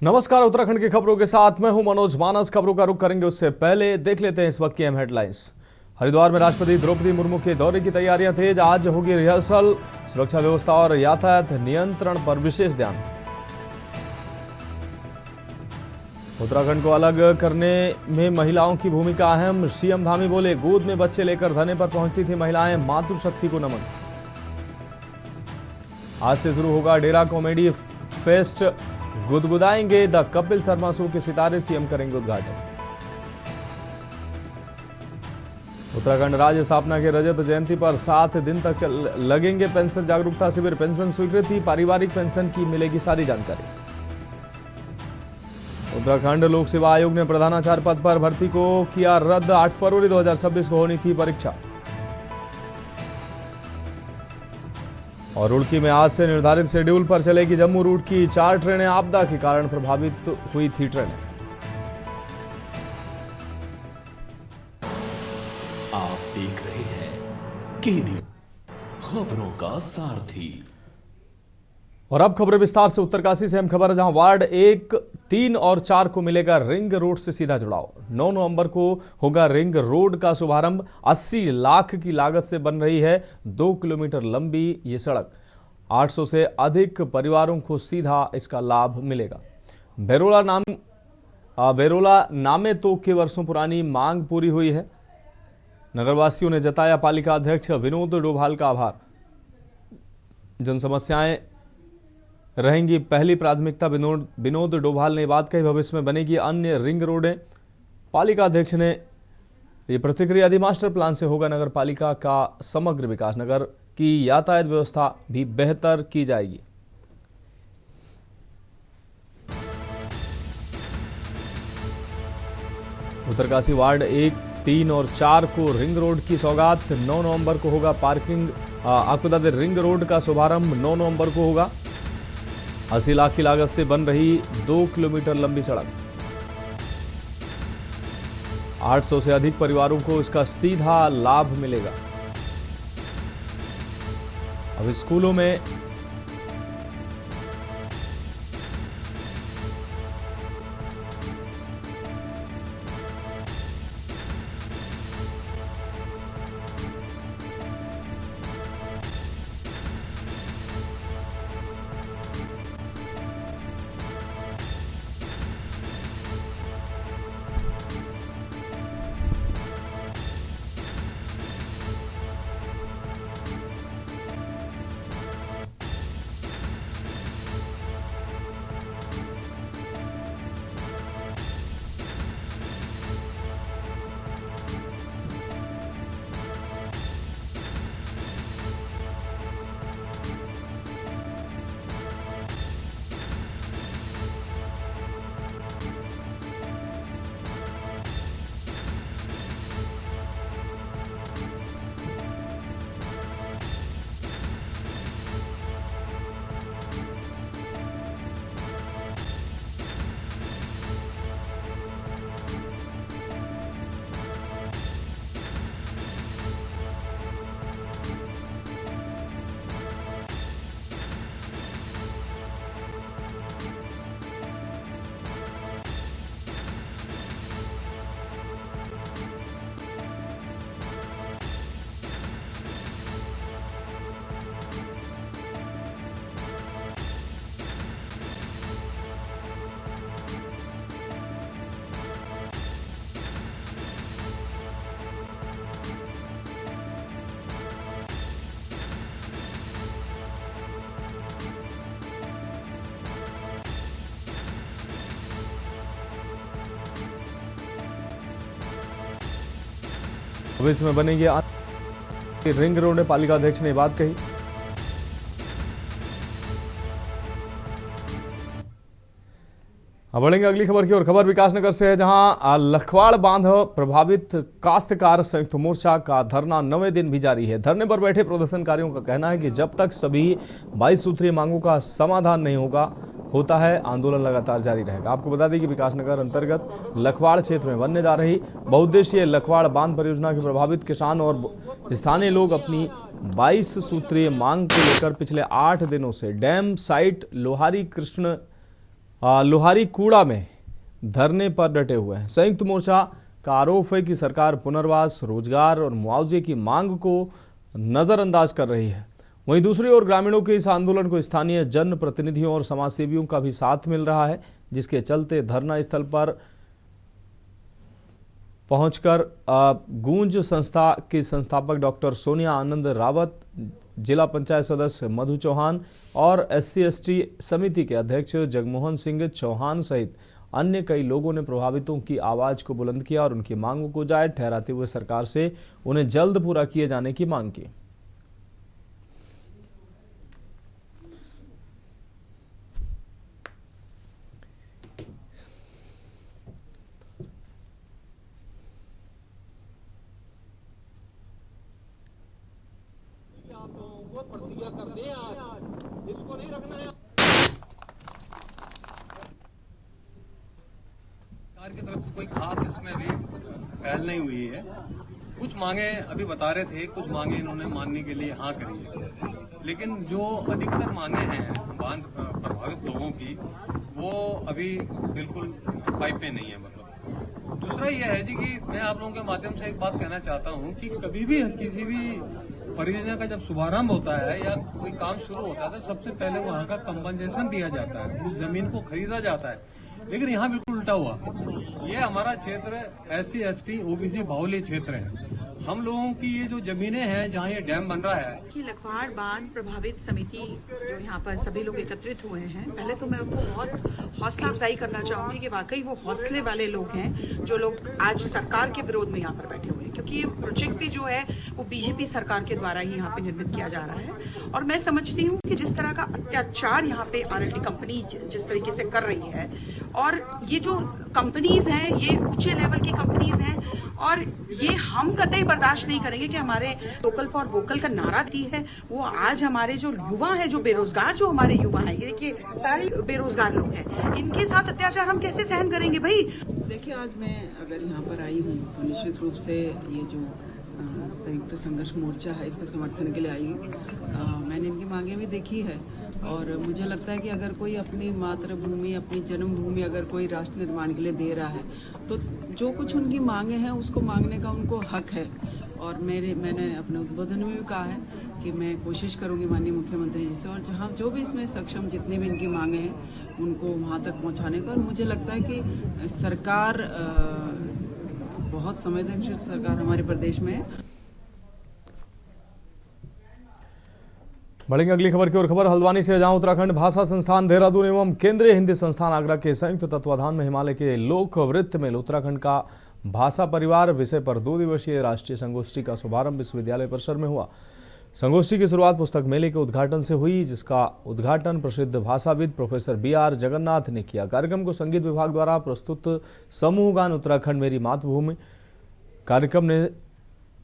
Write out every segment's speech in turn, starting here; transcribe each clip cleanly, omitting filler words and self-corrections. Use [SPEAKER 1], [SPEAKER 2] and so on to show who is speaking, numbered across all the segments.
[SPEAKER 1] नमस्कार, उत्तराखंड की खबरों के साथ मैं हूं मनोज मानस। खबरों का रुख करेंगे उससे पहले देख लेते हैं इस वक्त की अहम हेडलाइंस। हरिद्वार में राष्ट्रपति द्रौपदी मुर्मू के दौरे की तैयारियां तेज, आज होगी रिहर्सल। सुरक्षा व्यवस्था और यातायात नियंत्रण पर विशेष ध्यान। उत्तराखंड को अलग करने में महिलाओं की भूमिका अहम, सीएम धामी बोले, गोद में बच्चे लेकर धरने पर पहुंचती थी महिलाएं, मातृशक्ति को नमन। आज से शुरू होगा डेरा कॉमेडी फेस्ट, गुदगुदाएंगे द कपिल शर्मा शो के सितारे, सीएम करेंगे उद्घाटन। उत्तराखंड राज्य स्थापना के रजत जयंती पर 7 दिन तक लगेंगे पेंशन जागरूकता शिविर, पेंशन स्वीकृति, पारिवारिक पेंशन की मिलेगी सारी जानकारी। उत्तराखंड लोक सेवा आयोग ने प्रधानाचार्य पद पर भर्ती को किया रद्द, 8 फरवरी 2026 को होनी थी परीक्षा। और रुड़की में आज से निर्धारित शेड्यूल पर चलेगी जम्मू रूट की 4 ट्रेनें, आपदा के कारण प्रभावित हुई थी ट्रेनें।
[SPEAKER 2] आप देख रहे हैं के न्यूज़, खबरों का सारथी।
[SPEAKER 1] और अब खबरें विस्तार से। उत्तरकाशी से अहम खबर है, जहां वार्ड 1, 3 और 4 को मिलेगा रिंग रोड से सीधा जुड़ाव। 9 नवंबर को होगा रिंग रोड का शुभारंभ। 80 लाख की लागत से बन रही है 2 किलोमीटर लंबी ये सड़क। 800 से अधिक परिवारों को सीधा इसका लाभ मिलेगा। बेरोला नामे तो के वर्षों पुरानी मांग पूरी हुई है। नगरवासियों ने जताया पालिका अध्यक्ष विनोद डोभाल का आभार। जन समस्याएं रहेंगी पहली प्राथमिकता, विनोद डोभाल ने बात कही। भविष्य में बनेगी अन्य रिंग रोडें। पालिका अध्यक्ष ने ये प्रतिक्रिया दी। मास्टर प्लान से होगा नगर पालिका का समग्र विकास, नगर की यातायात व्यवस्था भी बेहतर की जाएगी। उत्तरकाशी वार्ड 1, 3 और 4 को रिंग रोड की सौगात। 9 नवंबर को होगा पार्किंग। आपको बता दें, रिंग रोड का शुभारंभ 9 नवंबर को होगा। 80 लाख की लागत से बन रही 2 किलोमीटर लंबी सड़क। 800 से अधिक परिवारों को इसका सीधा लाभ मिलेगा। अब स्कूलों में भविष्य में बनेगी रिंग रोड में, पालिका अध्यक्ष ने बात कही। अब बढ़ेंगे अगली खबर की ओर। खबर विकासनगर से है, जहां लखवाड़ बांध प्रभावित काश्तकार संयुक्त मोर्चा का धरना 9वें दिन भी जारी है। धरने पर बैठे प्रदर्शनकारियों का कहना है कि जब तक सभी 22 सूत्रीय मांगों का समाधान नहीं होता है, आंदोलन लगातार जारी रहेगा। आपको बता दें कि विकासनगर अंतर्गत लखवाड़ क्षेत्र में बनने जा रही बहुउद्देशीय लखवाड़ बांध परियोजना के प्रभावित किसान और स्थानीय लोग अपनी 22 सूत्रीय मांग को लेकर पिछले 8 दिनों से डैम साइट लोहारी कृष्ण लोहारी कूड़ा में धरने पर डटे हुए हैं। संयुक्त मोर्चा का आरोप है कि सरकार पुनर्वास, रोजगार और मुआवजे की मांग को नजरअंदाज कर रही है। वहीं दूसरी ओर ग्रामीणों के इस आंदोलन को स्थानीय जन प्रतिनिधियों और समाजसेवियों का भी साथ मिल रहा है, जिसके चलते धरना स्थल पर पहुंचकर गूंज संस्था की संस्थापक डॉक्टर सोनिया आनंद रावत, जिला पंचायत सदस्य मधु चौहान और SC/ST समिति के अध्यक्ष जगमोहन सिंह चौहान सहित अन्य कई लोगों ने प्रभावितों की आवाज को बुलंद किया और उनकी मांगों को जायज ठहराते हुए सरकार से उन्हें जल्द पूरा किए जाने की मांग की।
[SPEAKER 3] प्रतिज्ञा करने आज इसको नहीं रखना है। सरकार की तरफ से कोई खास इसमें भी पहल नहीं हुई है। कुछ मांगे अभी बता रहे थे, कुछ मांगे इन्होंने मानने के लिए हाँ करी है, लेकिन जो अधिकतर मांगे हैं बांध प्रभावित लोगों की, वो अभी बिल्कुल पाइप में नहीं है। मतलब दूसरा यह है जी कि मैं आप लोगों के माध्यम से एक बात कहना चाहता हूँ कि कभी भी किसी भी परियोजना का जब शुभारंभ होता है या कोई काम शुरू होता है तो सबसे पहले वहाँ का कंपनसेशन दिया जाता है, उस जमीन को खरीदा जाता है। लेकिन यहाँ बिल्कुल उल्टा हुआ। ये हमारा क्षेत्र SC/ST OBC बाहुल्य क्षेत्र है। हम लोगों की ये जो जमीनें हैं जहाँ ये डैम बन रहा है
[SPEAKER 4] कि लखवाड़ बांध प्रभावित समिति जो यहाँ पर सभी लोग एकत्रित हुए हैं, पहले तो मैं उनको बहुत हौसला अफजाई करना चाहूंगी कि वाकई वो हौसले वाले लोग हैं जो लोग आज सरकार के विरोध में यहाँ पर बैठे हुए हैं, क्योंकि ये प्रोजेक्ट भी जो है वो BJP सरकार के द्वारा ही यहाँ पे निर्मित किया जा रहा है। और मैं समझती हूँ कि जिस तरह का अत्याचार यहाँ पे RLD कंपनी जिस तरीके से कर रही है, और ये जो कंपनीज हैं ये ऊंचे लेवल की कंपनीज हैं, और ये हम कतई बर्दाश्त नहीं करेंगे कि हमारे लोकल फॉर वोकल का नारा दी है वो आज हमारे जो युवा है, जो बेरोजगार जो हमारे युवा है, ये देखिए सारे बेरोजगार लोग हैं, इनके साथ अत्याचार हम कैसे सहन करेंगे भाई।
[SPEAKER 5] देखिए, आज मैं अगर यहाँ पर आई हूँ तो निश्चित रूप से ये जो संयुक्त संघर्ष मोर्चा है इसके समर्थन के लिए आई हूँ। मैंने इनकी मांगें भी देखी है और मुझे लगता है कि अगर कोई अपनी मातृभूमि, अपनी जन्मभूमि अगर कोई राष्ट्र निर्माण के लिए दे रहा है तो जो कुछ उनकी मांगे हैं उसको मांगने का उनको हक है। और मैंने अपने उद्बोधन में भी कहा है कि मैं कोशिश करूंगी माननीय मुख्यमंत्री जी से, और जहाँ जो भी इसमें सक्षम जितनी भी इनकी मांगे हैं उनको वहाँ तक पहुँचाने का। और मुझे लगता है कि सरकार बहुत संवेदनशील सरकार हमारे प्रदेश में है।
[SPEAKER 1] बढ़ेंगे अगली खबर की ओर। खबर हल्द्वानी से, जहां उत्तराखंड भाषा संस्थान देहरादून एवं केंद्रीय हिंदी संस्थान आगरा के संयुक्त तत्वाधान में हिमालय के लोक वृत्त में उत्तराखंड का भाषा परिवार विषय पर 2 दिवसीय राष्ट्रीय संगोष्ठी का शुभारंभ विश्वविद्यालय परिसर में हुआ। संगोष्ठी की शुरुआत पुस्तक मेले के उद्घाटन से हुई, जिसका उद्घाटन प्रसिद्ध भाषाविद प्रोफेसर BR जगन्नाथ ने किया। कार्यक्रम को संगीत विभाग द्वारा प्रस्तुत समूह गान उत्तराखंड मेरी मातृभूमि कार्यक्रम ने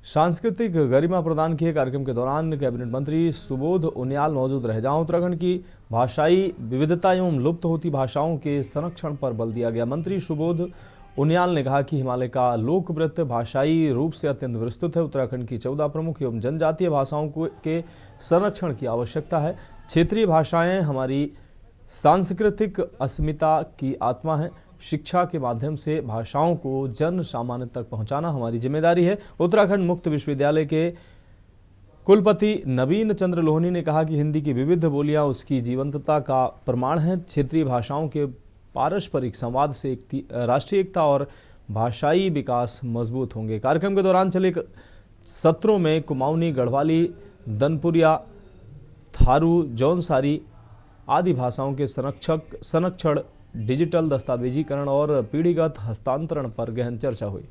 [SPEAKER 1] सांस्कृतिक गरिमा प्रदान किए। कार्यक्रम के दौरान कैबिनेट मंत्री सुबोध उनियाल मौजूद रहे, जहां उत्तराखंड की भाषाई विविधता एवं लुप्त होती भाषाओं के संरक्षण पर बल दिया गया। मंत्री सुबोध उनियाल ने कहा कि हिमालय का लोकवृत्त भाषाई रूप से अत्यंत विस्तृत है। उत्तराखंड की 14 प्रमुख एवं जनजातीय भाषाओं के संरक्षण की आवश्यकता है। क्षेत्रीय भाषाएं हमारी सांस्कृतिक अस्मिता की आत्मा है। शिक्षा के माध्यम से भाषाओं को जन सामान्य तक पहुंचाना हमारी जिम्मेदारी है। उत्तराखंड मुक्त विश्वविद्यालय के कुलपति नवीन चंद्र लोहनी ने कहा कि हिंदी की विविध बोलियां उसकी जीवंतता का प्रमाण हैं। क्षेत्रीय भाषाओं के पारस्परिक संवाद से राष्ट्रीय एकता और भाषाई विकास मजबूत होंगे। कार्यक्रम के दौरान चले सत्रों में कुमाऊनी, गढ़वाली, दनपुरिया, थारू, जौनसारी आदि भाषाओं के संरक्षण, डिजिटल दस्तावेजीकरण और पीढ़ीगत हस्तांतरण पर गहन चर्चा हुई।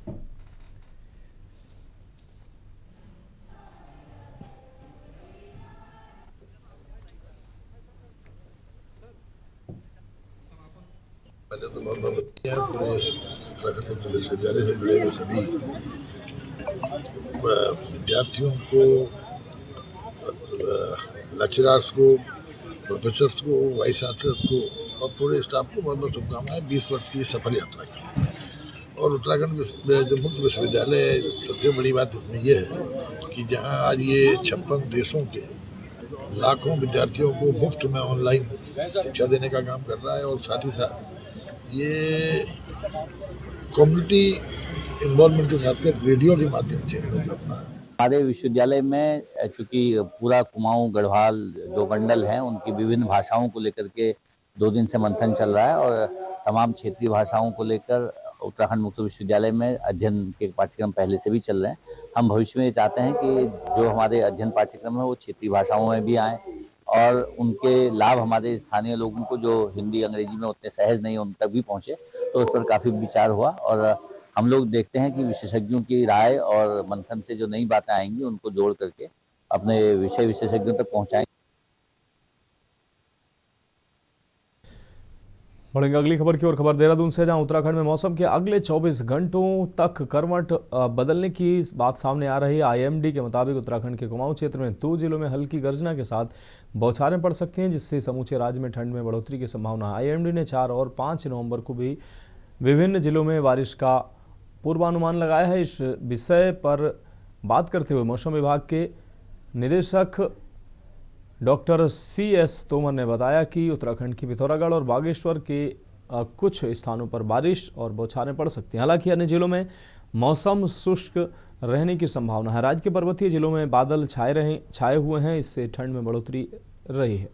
[SPEAKER 6] पहले तो बहुत पूरे उत्तराखंड मुक्त विश्वविद्यालय से जुड़े हुए सभी विद्यार्थियों को, लेक्चरर्स को, प्रोफेसर्स को, वाइस चांसलर्स को और पूरे स्टाफ को बहुत बहुत शुभकामनाएं। 20 वर्ष की सफल यात्रा की। और उत्तराखंड जो मुक्त विश्वविद्यालय, सबसे बड़ी बात इसमें यह है कि जहां आज ये 56 देशों के लाखों विद्यार्थियों को मुफ्त में ऑनलाइन शिक्षा देने का काम कर रहा है और साथ ही साथ ये कम्युनिटी इन्वॉल्वमेंट के साथ साथ रेडियो के माध्यम से अपना
[SPEAKER 7] हमारे विश्वविद्यालय में चूंकि पूरा कुमाऊं गढ़वाल जो मंडल हैं उनकी विभिन्न भाषाओं को लेकर के 2 दिन से मंथन चल रहा है और तमाम क्षेत्रीय भाषाओं को लेकर उत्तराखंड मुक्त विश्वविद्यालय में अध्ययन के पाठ्यक्रम पहले से भी चल रहे हैं। हम भविष्य में चाहते हैं कि जो हमारे अध्ययन पाठ्यक्रम है वो क्षेत्रीय भाषाओं में भी आए और उनके लाभ हमारे स्थानीय लोगों को जो हिंदी अंग्रेजी में उतने सहज नहीं उन तक भी पहुँचे। तो उस पर काफ़ी विचार हुआ और हम लोग देखते हैं कि विशेषज्ञों की राय और मंथन से जो नई बातें आएंगी उनको जोड़ करके अपने विषय विशेषज्ञों तक पहुँचाएंगे।
[SPEAKER 1] बढ़ेंगे अगली खबर की ओर। खबर देहरादून से, जहां उत्तराखंड में मौसम के अगले 24 घंटों तक करवट बदलने की बात सामने आ रही है। आईएमडी के मुताबिक उत्तराखंड के कुमाऊं क्षेत्र में 2 जिलों में हल्की गर्जना के साथ बौछारें पड़ सकती हैं, जिससे समूचे राज्य में ठंड में बढ़ोतरी की संभावना है। आईएमडी ने 4 और 5 नवंबर को भी विभिन्न जिलों में बारिश का पूर्वानुमान लगाया है। इस विषय पर बात करते हुए मौसम विभाग के निदेशक डॉक्टर CS तोमर ने बताया कि उत्तराखंड की पिथौरागढ़ और बागेश्वर के कुछ स्थानों पर बारिश और बौछारें पड़ सकती हैं। हालांकि अन्य जिलों में मौसम शुष्क रहने की संभावना है। राज्य के पर्वतीय जिलों में बादल छाए हुए हैं, इससे ठंड में बढ़ोतरी रही है।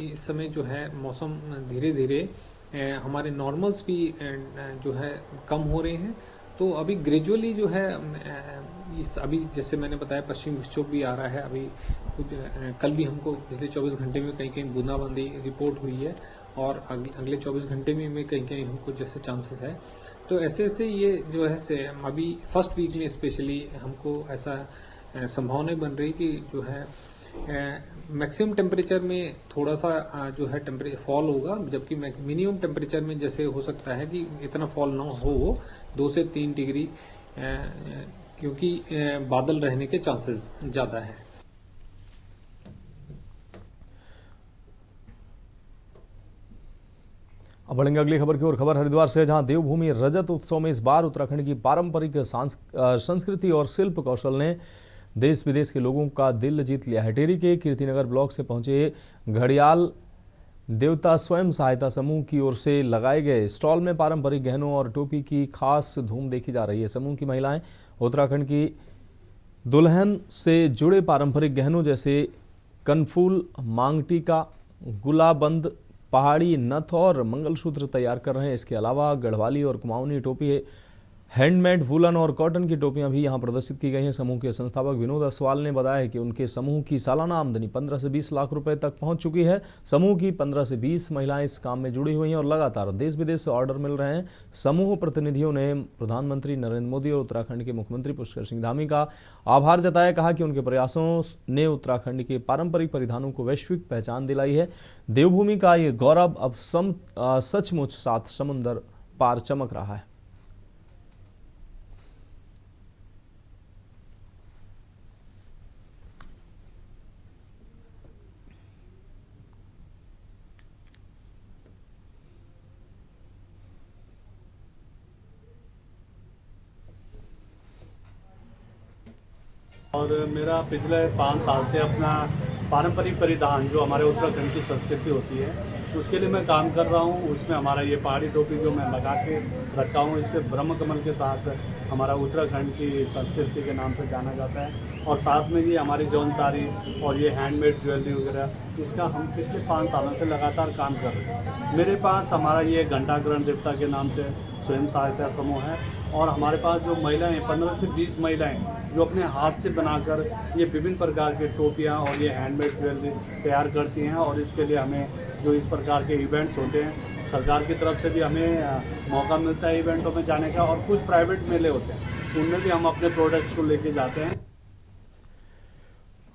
[SPEAKER 8] इस समय जो है मौसम धीरे धीरे हमारे नॉर्मल्स भी जो है कम हो रहे हैं। तो अभी ग्रेजुअली जो है इस अभी जैसे मैंने बताया पश्चिम विक्षोभ भी आ रहा है। अभी कुछ कल भी हमको पिछले 24 घंटे में कहीं कहीं बूंदाबांदी रिपोर्ट हुई है और अगले 24 घंटे में कहीं कहीं हमको जैसे चांसेस है। तो ऐसे ऐसे ये जो है से अभी फर्स्ट वीक में स्पेशली हमको ऐसा संभावना बन रही कि जो है मैक्सिमम टेम्परेचर में थोड़ा सा जो है टेम्परेचर फॉल होगा, जबकि मिनिमम टेम्परेचर में जैसे हो सकता है कि इतना फॉल ना हो 2 से 3 डिग्री, क्योंकि बादल रहने के चांसेस ज़्यादा है।
[SPEAKER 1] अब बढ़ेंगे अगली खबर की ओर। खबर हरिद्वार से, जहां देवभूमि रजत उत्सव में इस बार उत्तराखंड की पारंपरिक संस्कृति और शिल्प कौशल ने देश विदेश के लोगों का दिल जीत लिया है। टिहरी के कीर्तिनगर ब्लॉक से पहुंचे घड़ियाल देवता स्वयं सहायता समूह की ओर से लगाए गए स्टॉल में पारंपरिक गहनों और टोपी की खास धूम देखी जा रही है। समूह की महिलाएं उत्तराखंड की दुल्हन से जुड़े पारंपरिक गहनों जैसे कनफूल, मांग टीका, गुलाबंद, पहाड़ी नथ और मंगलसूत्र तैयार कर रहे हैं। इसके अलावा गढ़वाली और कुमाऊनी टोपी, हैंडमेड वुलन और कॉटन की टोपियां भी यहां प्रदर्शित की गई हैं। समूह के संस्थापक विनोद असवाल ने बताया कि उनके समूह की सालाना आमदनी 15 से 20 लाख रुपए तक पहुंच चुकी है। समूह की 15 से 20 महिलाएं इस काम में जुड़ी हुई हैं और लगातार देश विदेश से ऑर्डर मिल रहे हैं। समूह प्रतिनिधियों ने प्रधानमंत्री नरेंद्र मोदी और उत्तराखंड के मुख्यमंत्री पुष्कर सिंह धामी का आभार जताया। कहा कि उनके प्रयासों ने उत्तराखंड के पारंपरिक परिधानों को वैश्विक पहचान दिलाई है। देवभूमि का ये गौरव अब सचमुच 7 समुंदर पार चमक रहा है।
[SPEAKER 9] और मेरा पिछले 5 साल से अपना पारंपरिक परिधान जो हमारे उत्तराखंड की संस्कृति होती है उसके लिए मैं काम कर रहा हूँ। उसमें हमारा ये पहाड़ी टोपी जो मैं लगा के रखा हूँ, इस पर ब्रह्म कमल के साथ हमारा उत्तराखंड की संस्कृति के नाम से जाना जाता है। और साथ में ये हमारी जौन साड़ी और ये हैंडमेड ज्वेलरी वगैरह, इसका हम पिछले 5 सालों से लगातार काम कर रहे हैं। मेरे पास हमारा ये घंटाकरण देवता के नाम से स्वयं सहायता समूह है और हमारे पास जो महिलाएं 15 से 20 महिलाएं जो अपने हाथ से बनाकर ये विभिन्न प्रकार के टोपियां और ये हैंडमेड ज्वेलरी तैयार करती हैं। और इसके लिए हमें जो इस प्रकार के इवेंट्स होते हैं, सरकार की तरफ से भी हमें मौका मिलता है इवेंटों में जाने का, और कुछ प्राइवेट मेले होते हैं उनमें भी हम अपने प्रोडक्ट्स को लेके जाते हैं।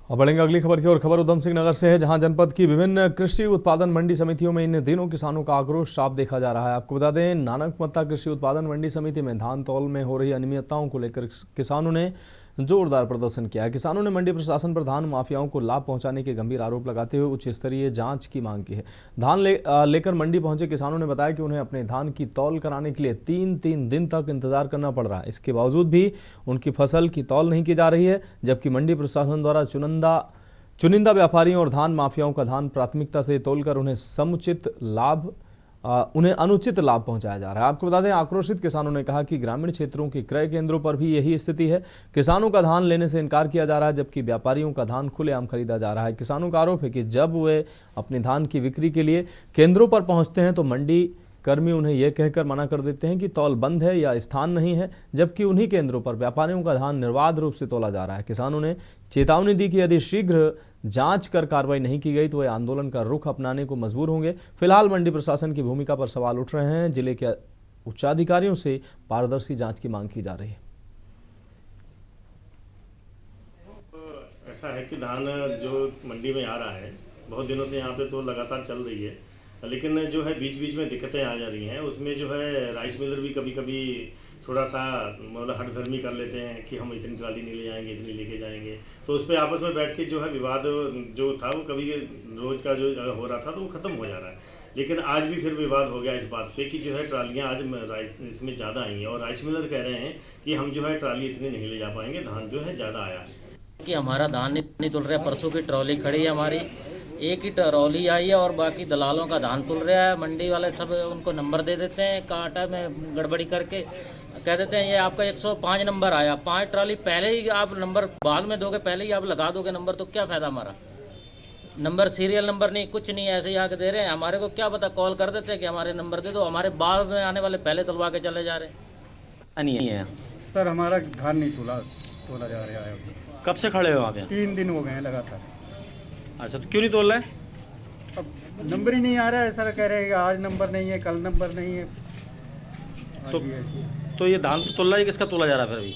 [SPEAKER 1] अब बढ़ेंगे अगली खबर की ओर। खबर उधम सिंह नगर से है, जहां जनपद की विभिन्न कृषि उत्पादन मंडी समितियों में इन दिनों किसानों का आक्रोश साफ देखा जा रहा है। आपको बता दें, नानक मत्ता कृषि उत्पादन मंडी समिति में धान तौल में हो रही अनियमितताओं को लेकर किसानों ने जोरदार प्रदर्शन किया है। किसानों ने मंडी प्रशासन पर धान माफियाओं को लाभ पहुंचाने के गंभीर आरोप लगाते हुए उच्च स्तरीय जांच की मांग की है। धान लेकर मंडी पहुंचे किसानों ने बताया कि उन्हें अपने धान की तौल कराने के लिए 3 दिन तक इंतजार करना पड़ रहा है। इसके बावजूद भी उनकी फसल की तौल नहीं की जा रही है, जबकि मंडी प्रशासन द्वारा चुनिंदा व्यापारियों और धान माफियाओं का धान प्राथमिकता से तोलकर उन्हें अनुचित लाभ पहुंचाया जा रहा है। आपको बता दें, आक्रोशित किसानों ने कहा कि ग्रामीण क्षेत्रों के क्रय केंद्रों पर भी यही स्थिति है। किसानों का धान लेने से इनकार किया जा रहा है, जबकि व्यापारियों का धान खुलेआम खरीदा जा रहा है। किसानों का आरोप है कि जब वे अपने धान की बिक्री के लिए केंद्रों पर पहुंचते हैं तो मंडी कर्मी उन्हें यह कहकर मना कर देते हैं कि तौल बंद है या स्थान नहीं है, जबकि उन्हीं केंद्रों पर व्यापारियों का धान निर्बाध रूप से तोला जा रहा है। किसानों ने चेतावनी दी कि यदि शीघ्र जांच कर कार्रवाई नहीं की गई तो वे आंदोलन का रुख अपनाने को मजबूर होंगे। फिलहाल मंडी प्रशासन की भूमिका पर सवाल उठ रहे हैं। जिले के उच्चाधिकारियों से पारदर्शी जांच की मांग की जा रही है।
[SPEAKER 10] ऐसा है कि धान जो मंडी में आ रहा है, बहुत दिनों से यहाँ पे तो लगातार चल रही है, लेकिन जो है बीच बीच में दिक्कतें आ जा रही हैं। उसमें जो है राइस मिलर भी कभी कभी थोड़ा सा मतलब हठधर्मी कर लेते हैं कि हम इतनी ट्राली नहीं ले जाएंगे, इतनी लेके जाएंगे। तो उस पर आपस में बैठ के जो है विवाद जो था वो कभी रोज का जो हो रहा था तो वो ख़त्म हो जा रहा है। लेकिन आज भी फिर विवाद हो गया इस बात पे कि जो है ट्रालियाँ आज इसमें ज़्यादा आई हैं और राइस मिलर कह रहे हैं कि हम जो है ट्राली इतनी नहीं ले जा पाएंगे, धान जो है ज़्यादा आया है।
[SPEAKER 11] कि हमारा धान नहीं तुल रहा है। परसों की ट्रॉली खड़ी है हमारी, एक ही ट्रॉली आई है और बाकी दलालों का धान तुल रहा है। मंडी वाले सब उनको नंबर दे देते हैं, कांटा में गड़बड़ी करके कह देते हैं ये आपका 105 नंबर आया। 5 ट्रॉली पहले ही आप नंबर बाद में दोगे, पहले ही आप लगा दोगे नंबर, तो क्या फ़ायदा हमारा। नंबर सीरियल नंबर नहीं, कुछ नहीं, ऐसे ही आके दे रहे हैं। हमारे को क्या पता, कॉल कर देते हैं कि हमारे नंबर दे दो, हमारे बाद में आने वाले पहले तुलवा के चले जा रहे हैं। नहीं है
[SPEAKER 12] सर, हमारा धान नहीं तोला जा रहा है।
[SPEAKER 13] कब से खड़े हो आप यहाँ?
[SPEAKER 12] 3 दिन हो गए हैं लगातार।
[SPEAKER 13] अच्छा, तो क्यों नहीं तोल रहे?
[SPEAKER 12] अब नंबर ही नहीं आ रहा है। सर कह रहे हैं कि आज नंबर नहीं है, कल नंबर नहीं है।
[SPEAKER 13] तो ये धान तो तोल रहा है, किसका तोला जा रहा है फिर अभी?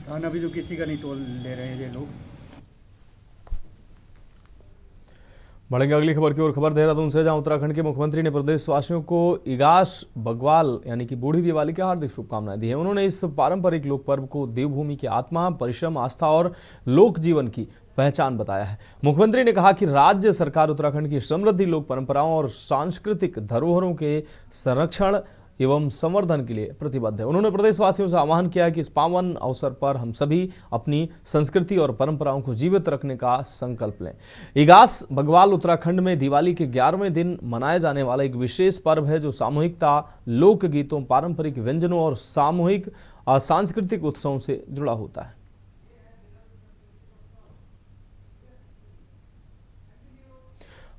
[SPEAKER 12] धान अभी तो किसी का नहीं तोल ले रहे हैं ये लोग।
[SPEAKER 1] बढ़ेंगे अगली खबर की ओर। खबर देहरादून से, जहां उत्तराखंड के मुख्यमंत्री ने प्रदेशवासियों को इगास बग्वाल यानी कि बूढ़ी दिवाली की हार्दिक शुभकामनाएं दी है। उन्होंने इस पारंपरिक लोक पर्व को देवभूमि की आत्मा, परिश्रम, आस्था और लोक जीवन की पहचान बताया है। मुख्यमंत्री ने कहा कि राज्य सरकार उत्तराखंड की समृद्ध लोक परंपराओं और सांस्कृतिक धरोहरों के संरक्षण एवं संवर्धन के लिए प्रतिबद्ध है। उन्होंने प्रदेशवासियों से आह्वान किया है कि इस पावन अवसर पर हम सभी अपनी संस्कृति और परंपराओं को जीवित रखने का संकल्प लें। इगास बग्वाल उत्तराखंड में दिवाली के 11वें दिन मनाया जाने वाला एक विशेष पर्व है जो सामूहिकता, लोक गीतों, पारंपरिक व्यंजनों और सामूहिक सांस्कृतिक उत्सवों से जुड़ा होता है।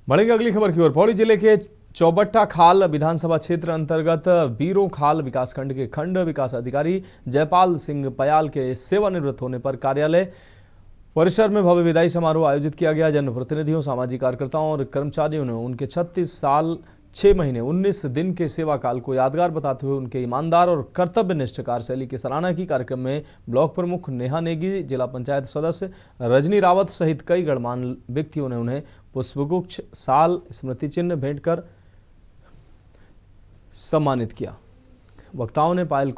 [SPEAKER 1] बढ़ेंगे अगली खबर की ओर। पौड़ी जिले के चौबट्टा खाल विधानसभा क्षेत्र अंतर्गत बीरो खाल विकासखंड के खंड विकास अधिकारी जयपाल सिंह पयाल के सेवानिवृत्त होने पर कार्यालय परिसर में भव्य विदाई समारोह आयोजित किया गया। जनप्रतिनिधियों, सामाजिक कार्यकर्ताओं और कर्मचारियों ने उनके 36 साल 6 महीने 19 दिन के सेवा काल को यादगार बताते हुए उनके ईमानदार और कर्तव्यनिष्ठ कार्यशैली की सराहना की। कार्यक्रम में ब्लॉक प्रमुख नेहा नेगी, जिला पंचायत सदस्य रजनी रावत सहित कई गणमान्य व्यक्तियों ने उन्हें पुष्पगुच्छ, साल, स्मृति चिन्ह भेंट कर सम्मानित किया। वक्ताओं ने पयाल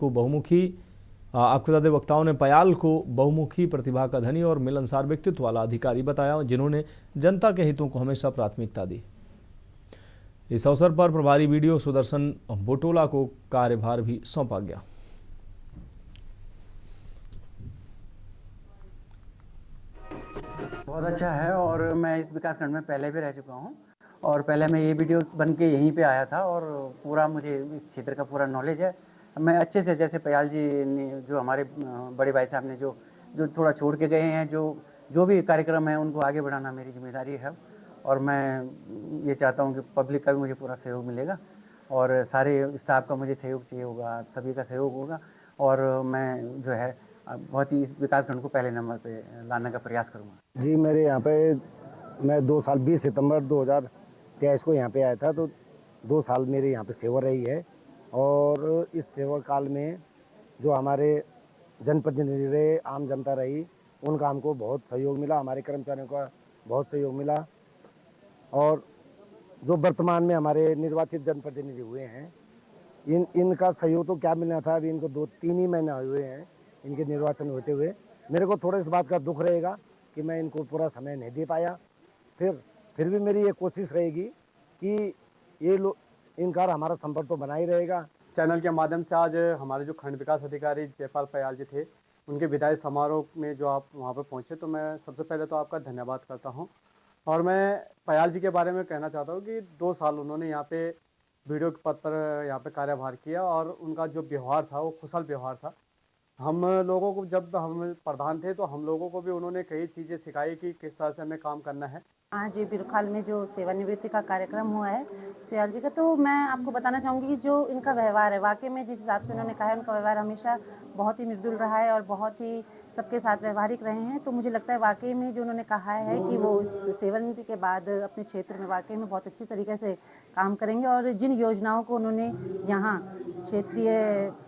[SPEAKER 1] को बहुमुखी प्रतिभा का धनी और मिलनसार व्यक्तित्व वाला अधिकारी बताया, जिन्होंने जनता के हितों को हमेशा प्राथमिकता दी। इस अवसर पर प्रभारी वीडियो सुदर्शन बोटोला को कार्यभार भी सौंपा गया।
[SPEAKER 14] बहुत अच्छा है और मैं इस विकासखंड में पहले भी रह चुका हूँ और पहले मैं ये वीडियो बन के यहीं पे आया था और पूरा मुझे इस क्षेत्र का पूरा नॉलेज है। मैं अच्छे से, जैसे पयाल जी ने, जो हमारे बड़े भाई साहब ने जो थोड़ा छोड़ के गए हैं, जो भी कार्यक्रम है उनको आगे बढ़ाना मेरी जिम्मेदारी है और मैं ये चाहता हूँ कि पब्लिक का भी मुझे पूरा सहयोग मिलेगा और सारे स्टाफ का मुझे सहयोग चाहिए होगा, सभी का सहयोग होगा और मैं जो है बहुत ही इस विकासखंड को पहले नंबर पे लाने का प्रयास करूँगा।
[SPEAKER 15] जी, मेरे यहाँ पे मैं 2 साल 20 सितंबर 2023 को यहाँ पे आया था, तो 2 साल मेरे यहाँ पे सेवा रही है और इस सेवा काल में जो हमारे जनप्रतिनिधि रहे, आम जनता रही, उनका हमको बहुत सहयोग मिला, हमारे कर्मचारियों का बहुत सहयोग मिला और जो वर्तमान में हमारे निर्वाचित जनप्रतिनिधि हुए हैं इनका सहयोग तो क्या मिलना था, अभी इनको 2-3 ही महीने हुए हैं इनके निर्वाचन होते हुए, मेरे को थोड़ा इस बात का दुख रहेगा कि मैं इनको पूरा समय नहीं दे पाया। फिर भी मेरी ये कोशिश रहेगी कि ये लोग इनका हमारा संपर्क तो बना ही रहेगा।
[SPEAKER 12] चैनल के माध्यम से आज हमारे जो खंड विकास अधिकारी जयपाल पयाल जी थे, उनके विदाई समारोह में जो आप वहाँ पर पहुँचे, तो मैं सबसे पहले तो आपका धन्यवाद करता हूँ। और मैं पयाल जी के बारे में कहना चाहता हूँ कि 2 साल उन्होंने यहाँ पे वीडियो के पद पर यहाँ पे कार्यभार किया और उनका जो व्यवहार था वो कुशल व्यवहार था। हम लोगों को, जब हम प्रधान थे तो हम लोगों को भी उन्होंने कई चीज़ें सिखाई कि किस तरह से हमें काम करना है।
[SPEAKER 16] आज बिरखाल में जो सेवानिवृत्ति का कार्यक्रम हुआ है सयाल जी का, तो मैं आपको बताना चाहूँगी कि जो इनका व्यवहार है, वाकई में जिस हिसाब से उन्होंने कहा है, उनका व्यवहार हमेशा बहुत ही मृदुल रहा है और बहुत ही सबके साथ व्यवहारिक रहे हैं। तो मुझे लगता है वाकई में जो उन्होंने कहा है कि वो सेवानिवृत्ति के बाद अपने क्षेत्र में वाकई में बहुत अच्छी तरीके से काम करेंगे। और जिन योजनाओं को उन्होंने यहाँ क्षेत्रीय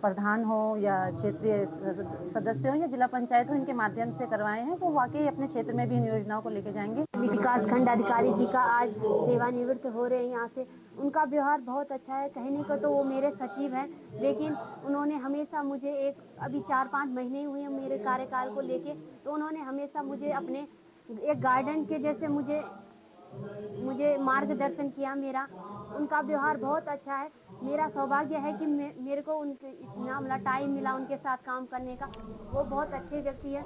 [SPEAKER 16] प्रधान हो या क्षेत्रीय सदस्य हो या जिला पंचायत हो, इनके माध्यम से करवाए हैं, वो वाकई अपने क्षेत्र में भी इन योजनाओं को लेके जाएंगे।
[SPEAKER 17] विकास खंड अधिकारी जी का आज सेवानिवृत्त हो रहे हैं यहाँ से। उनका व्यवहार बहुत अच्छा है। कहने को तो वो मेरे सचिव हैं, लेकिन उन्होंने हमेशा मुझे अभी 4-5 महीने हुए हैं मेरे कार्यकाल को लेके, तो उन्होंने हमेशा मुझे अपने एक गार्डन के जैसे मुझे मार्गदर्शन किया। उनका व्यवहार बहुत अच्छा है। मेरा सौभाग्य है कि मेरे को उनके इतना मतलब टाइम मिला उनके साथ काम करने का। वो बहुत अच्छे व्यक्ति है।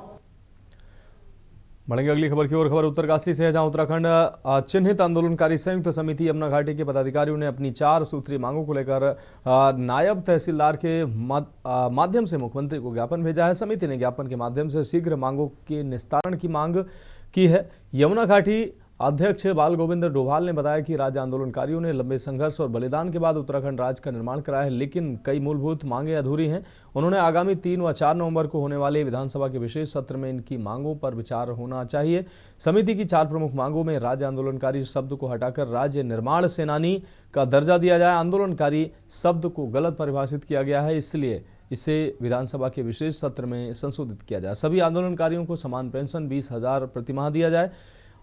[SPEAKER 1] बढ़ेंगे अगली खबर की ओर। खबर उत्तरकाशी से है, जहां उत्तराखंड चिन्हित आंदोलनकारी संयुक्त समिति यमुना घाटी के पदाधिकारियों ने अपनी 4 सूत्रीय मांगों को लेकर नायब तहसीलदार के माध्यम से मुख्यमंत्री को ज्ञापन भेजा है। समिति ने ज्ञापन के माध्यम से शीघ्र मांगों के निस्तारण की मांग की है। यमुना घाटी अध्यक्ष बाल गोविंद डोभाल ने बताया कि राज्य आंदोलनकारियों ने लंबे संघर्ष और बलिदान के बाद उत्तराखंड राज्य का निर्माण कराया है, लेकिन कई मूलभूत मांगें अधूरी हैं। उन्होंने आगामी 3 व 4 नवंबर को होने वाले विधानसभा के विशेष सत्र में इनकी मांगों पर विचार होना चाहिए। समिति की 4 प्रमुख मांगों में राज्य आंदोलनकारी शब्द को हटाकर राज्य निर्माण सेनानी का दर्जा दिया जाए। आंदोलनकारी शब्द को गलत परिभाषित किया गया है, इसलिए इसे विधानसभा के विशेष सत्र में संशोधित किया जाए। सभी आंदोलनकारियों को समान पेंशन 20,000 प्रतिमाह दिया जाए।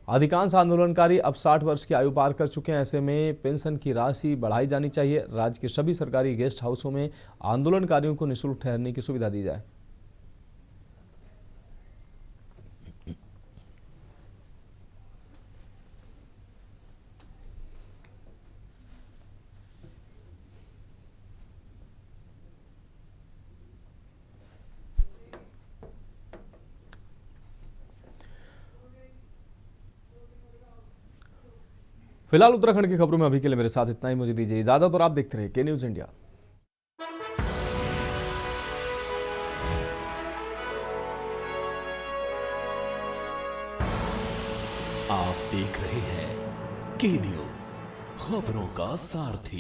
[SPEAKER 1] अधिकांश आंदोलनकारी अब 60 वर्ष की आयु पार कर चुके हैं, ऐसे में पेंशन की राशि बढ़ाई जानी चाहिए। राज्य के सभी सरकारी गेस्ट हाउसों में आंदोलनकारियों को निःशुल्क ठहरने की सुविधा दी जाए। फिलहाल उत्तराखंड की खबरों में अभी के लिए मेरे साथ इतना ही। मुझे दीजिए इजाजत और आप देखते रहिए के न्यूज इंडिया।
[SPEAKER 2] आप देख रहे हैं के न्यूज, खबरों का सारथी।